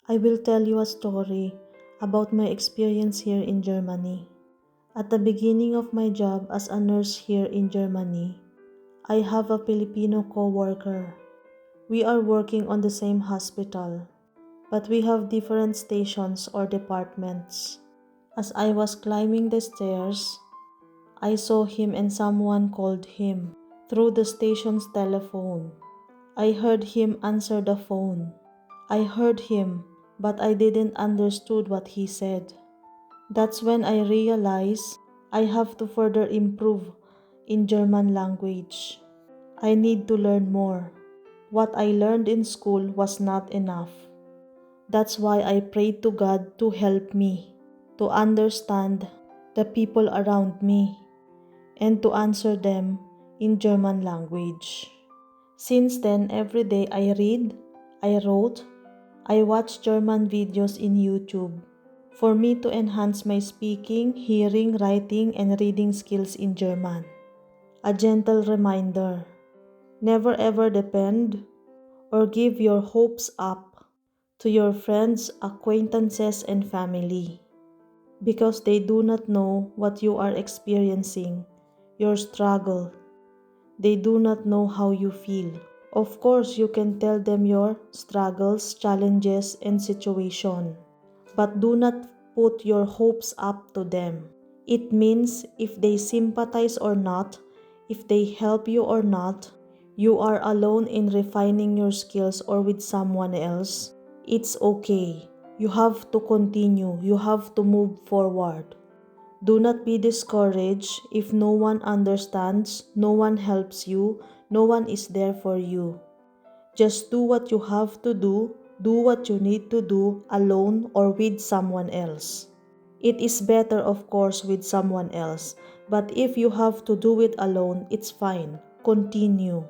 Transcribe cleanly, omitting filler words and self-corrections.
I will tell you a story about my experience here in Germany. At the beginning of my job as a nurse here in Germany, I have a Filipino co-worker. We are working on the same hospital, but we have different stations or departments. As I was climbing the stairs, I saw him and someone called him through the station's telephone. I heard him answer the phone. I heard him, but I didn't understood what he said. That's when I realized I have to further improve in German language. I need to learn more. What I learned in school was not enough. That's why I prayed to God to help me, to understand the people around me, and to answer them in German language. Since then, every day I read, I wrote, I watch German videos in YouTube for me to enhance my speaking, hearing, writing, and reading skills in German. A gentle reminder: never ever depend or give your hopes up to your friends, acquaintances, and family because they do not know what you are experiencing, your struggle. They do not know how you feel. Of course, you can tell them your struggles, challenges, and situation, but do not put your hopes up to them. It means if they sympathize or not, if they help you or not, you are alone in refining your skills or with someone else. It's okay. You have to continue. You have to move forward. Do not be discouraged if no one understands, no one helps you, no one is there for you. Just do what you have to do what you need to do alone or with someone else. It is better, of course, with someone else, but if you have to do it alone, it's fine. Continue.